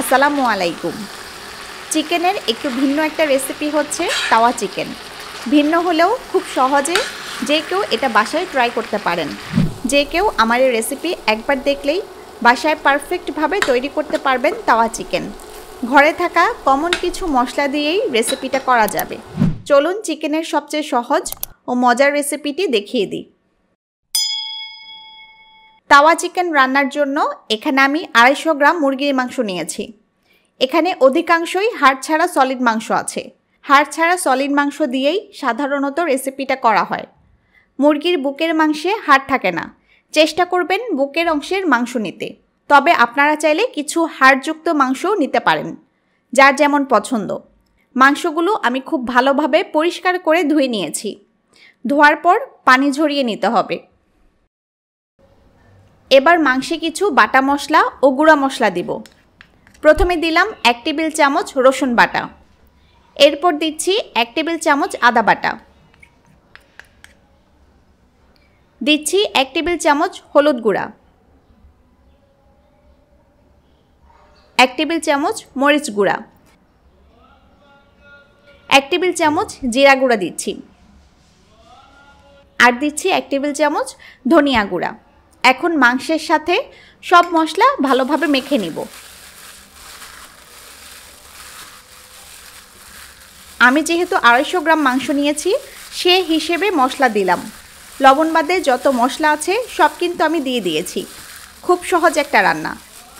আসসালামু আলাইকুম। চিকেনের একটু ভিন্ন একটা রেসিপি হচ্ছে তাওয়া চিকেন। ভিন্ন হলেও খুব সহজে যে কেউ এটা বাসায় ট্রাই করতে পারেন। যে কেউ আমার এই রেসিপি একবার দেখলেই বাসায় পারফেক্টভাবে তৈরি করতে পারবেন তাওয়া চিকেন। ঘরে থাকা কমন কিছু মশলা দিয়েই রেসিপিটা করা যাবে। চলুন চিকেনের সবচেয়ে সহজ ও মজার রেসিপিটি দেখিয়ে দিই। তাওয়া চিকেন রান্নার জন্য এখানে আমি 250 গ্রাম মুরগির মাংস নিয়েছি। এখানে অধিকাংশই হাড় ছাড়া সলিড মাংস আছে। হাড় ছাড়া সলিড মাংস দিয়েই সাধারণত রেসিপিটা করা হয়। মুরগির বুকের মাংসে হাড় থাকে না। চেষ্টা করবেন বুকের অংশের মাংস নিতে। তবে আপনারা চাইলে কিছু হাড়যুক্ত মাংসও নিতে পারেন, যার যেমন পছন্দ। মাংসগুলো আমি খুব ভালোভাবে পরিষ্কার করে ধুয়ে নিয়েছি। ধোয়ার পর পানি ঝরিয়ে নিতে হবে। এবার মাংসে কিছু বাটা মশলা ও গুঁড়া মশলা দিব। প্রথমে দিলাম 1 টেবিল চামচ রসুন বাটা। এরপর দিচ্ছি 1 টেবিল চামচ আদা বাটা। দিচ্ছি 1 টেবিল চামচ হলুদ গুঁড়া, 1 টেবিল চামচ মরিচ গুঁড়া, 1 টেবিল চামচ জিরা গুঁড়া দিচ্ছি, আর দিচ্ছি 1 টেবিল চামচ ধনিয়া গুঁড়া। এখন মাংসের সাথে সব মশলা ভালোভাবে মেখে নিব। আমি যেহেতু 250 গ্রাম মাংস নিয়েছি, সে হিসেবে মশলা দিলাম। লবণ বাদে যত মশলা আছে সব কিন্তু আমি দিয়ে দিয়েছি। খুব সহজ একটা রান্না।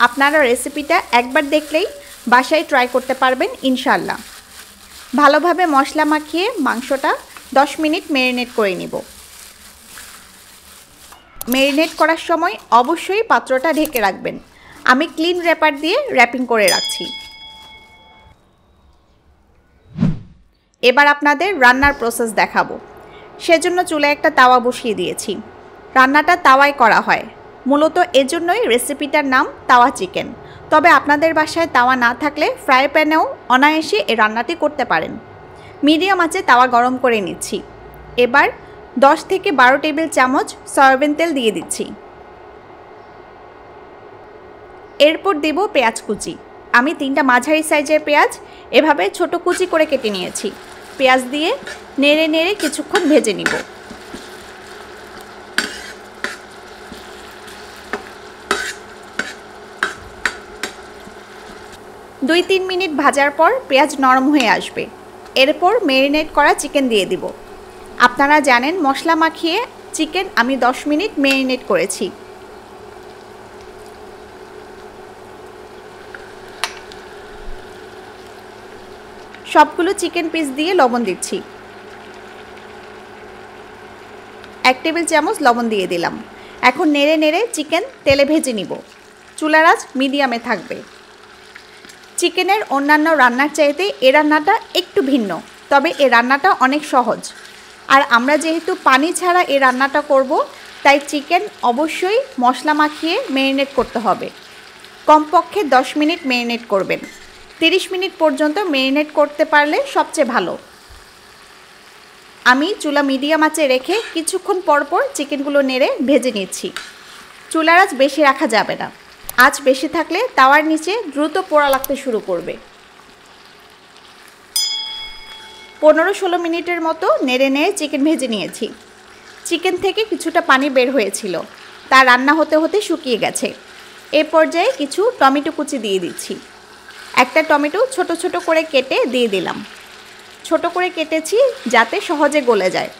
আপনারা রেসিপিটা একবার দেখলেই বাসায় ট্রাই করতে পারবেন ইনশাআল্লাহ। ভালোভাবে মশলা মাখিয়ে মাংসটা 10 মিনিট ম্যারিনেট করে নিব। ম্যারিনেট করার সময় অবশ্যই পাত্রটা ঢেকে রাখবেন। আমি ক্লিন র্যাপার দিয়ে র্যাপিং করে রাখছি। এবার আপনাদের রান্নার প্রসেস দেখাবো। সেজন্য চুলায় একটা তাওয়া বসিয়ে দিয়েছি। রান্নাটা তাওয়ায় করা হয়, মূলত এজন্যই রেসিপিটার নাম তাওয়া চিকেন। তবে আপনাদের বাসায় তাওয়া না থাকলে ফ্রাই প্যানেও অনায়াসে এই রান্নাটি করতে পারেন। মিডিয়াম আঁচে তাওয়া গরম করে নিচ্ছি। এবার 10 থেকে 12 টেবিল চামচ সয়াবিন তেল দিয়ে দিচ্ছি। এরপর দেব পেঁয়াজ কুচি। আমি 3টা মাঝারি সাইজের পেঁয়াজ এভাবে ছোট কুচি করে কেটে নিয়েছি। পেঁয়াজ দিয়ে নেড়ে নেড়ে কিছুক্ষণ ভেজে নিব। দুই 3 মিনিট ভাজার পর পেঁয়াজ নরম হয়ে আসবে। এরপর ম্যারিনেট করা চিকেন দিয়ে দিব। আপনারা জানেন মশলা মাখিয়ে চিকেন আমি 10 মিনিট ম্যারিনেট করেছি। সবগুলো চিকেন পিস দিয়ে লবণ দিচ্ছি। 1 টেবিল চামচ লবণ দিয়ে দিলাম। এখন নেড়ে নেড়ে চিকেন তেলে ভেজে নিব। চুলার আঁচ মিডিয়ামে থাকবে। চিকেনের অন্যান্য রান্নার চাইতে এই রান্নাটা একটু ভিন্ন, তবে এই রান্নাটা অনেক সহজ। আর আমরা যেহেতু পানি ছাড়া এই রান্নাটা করব, তাই চিকেন অবশ্যই মশলা মাখিয়ে ম্যারিনেট করতে হবে। কমপক্ষে 10 মিনিট ম্যারিনেট করবেন। 30 মিনিট পর্যন্ত ম্যারিনেট করতে পারলে সবচেয়ে ভালো। আমি চুলা মিডিয়াম আঁচে রেখে কিছুক্ষণ পরপর চিকেনগুলো নেড়ে ভেজে নিচ্ছি। চুলার আঁচ বেশি রাখা যাবে না। আঁচ বেশি থাকলে তাওয়ার নিচে দ্রুত পোড়া লাগতে শুরু করবে। 15-16 মিনিটের মতো নেড়ে নেড়ে চিকেন ভেজে নিয়েছি। চিকেন থেকে কিছুটা পানি বের হয়েছিল, তা রান্না হতে হতে শুকিয়ে গেছে। এ পর্যায়ে কিছু টমেটো কুচি দিয়ে দিচ্ছি। একটা টমেটো ছোট ছোট করে কেটে দিয়ে দিলাম। ছোট করে কেটেছি যাতে সহজে গলে যায়।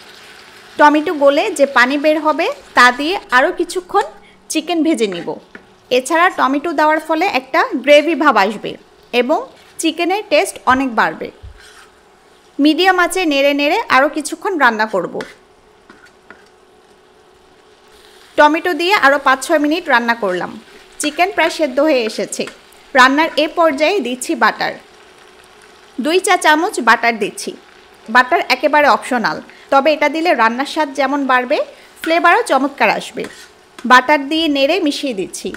টমেটো গলে যে পানি বের হবে তা দিয়ে আরও কিছুক্ষণ চিকেন ভেজে নিব। এছাড়া টমেটো দেওয়ার ফলে একটা গ্রেভি ভাব আসবে এবং চিকেনের টেস্ট অনেক বাড়বে। মিডিয়াম আঁচে নেড়ে নেড়ে আরও কিছুক্ষণ রান্না করব। টমেটো দিয়ে আরও 5-6 মিনিট রান্না করলাম। চিকেন প্রায় সেদ্ধ হয়ে এসেছে। রান্নার এ পর্যায়ে দিচ্ছি বাটার। 2 চা চামচ বাটার দিচ্ছি। বাটার একেবারে অপশনাল, তবে এটা দিলে রান্নার স্বাদ যেমন বাড়বে, ফ্লেভারও চমৎকার আসবে। বাটার দিয়ে নেড়ে মিশিয়ে দিচ্ছি।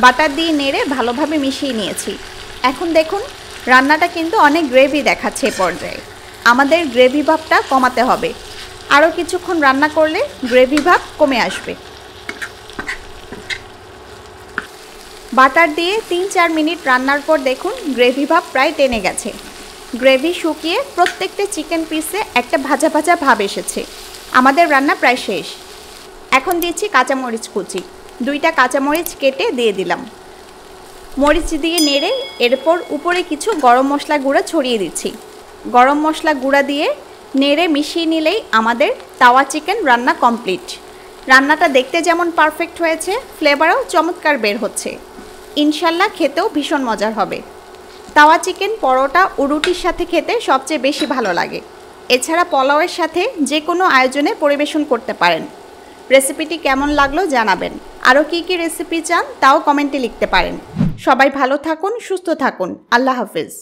বাটার দিয়ে নেড়ে ভালোভাবে মিশিয়ে নিয়েছি। এখন দেখুন রান্নাটা কিন্তু অনেক গ্রেভি দেখাচ্ছে এ পর্যায়ে। আমাদের গ্রেভি ভাবটা কমাতে হবে, আরও কিছুক্ষণ রান্না করলে গ্রেভি ভাব কমে আসবে। বাটার দিয়ে 3-4 মিনিট রান্নার পর দেখুন গ্রেভি ভাব প্রায় টেনে গেছে। গ্রেভি শুকিয়ে প্রত্যেকটা চিকেন পিসে একটা ভাজা ভাজা ভাব এসেছে। আমাদের রান্না প্রায় শেষ। এখন দিচ্ছি কাঁচামরিচ কুচি, 2টা কাঁচামরিচ কেটে দিয়ে দিলাম। মরিচ দিয়ে নেড়ে এরপর উপরে কিছু গরম মশলা গুঁড়া ছড়িয়ে দিচ্ছি। গরম মশলা গুঁড়া দিয়ে নেড়ে মিশিয়ে নিলেই আমাদের তাওয়া চিকেন রান্না কমপ্লিট। রান্নাটা দেখতে যেমন পারফেক্ট হয়েছে, ফ্লেভারও চমৎকার বের হচ্ছে। ইনশাল্লাহ খেতেও ভীষণ মজার হবে। তাওয়া চিকেন পরোটা ও রুটির সাথে খেতে সবচেয়ে বেশি ভালো লাগে। এছাড়া পোলাওয়ের সাথে যে কোনো আয়োজনে পরিবেশন করতে পারেন। রেসিপিটি কেমন লাগলো জানাবেন। আরও কী কী রেসিপি চান তাও কমেন্টে লিখতে পারেন। সবাই ভালো থাকুন, সুস্থ থাকুন। আল্লাহ হাফেজ।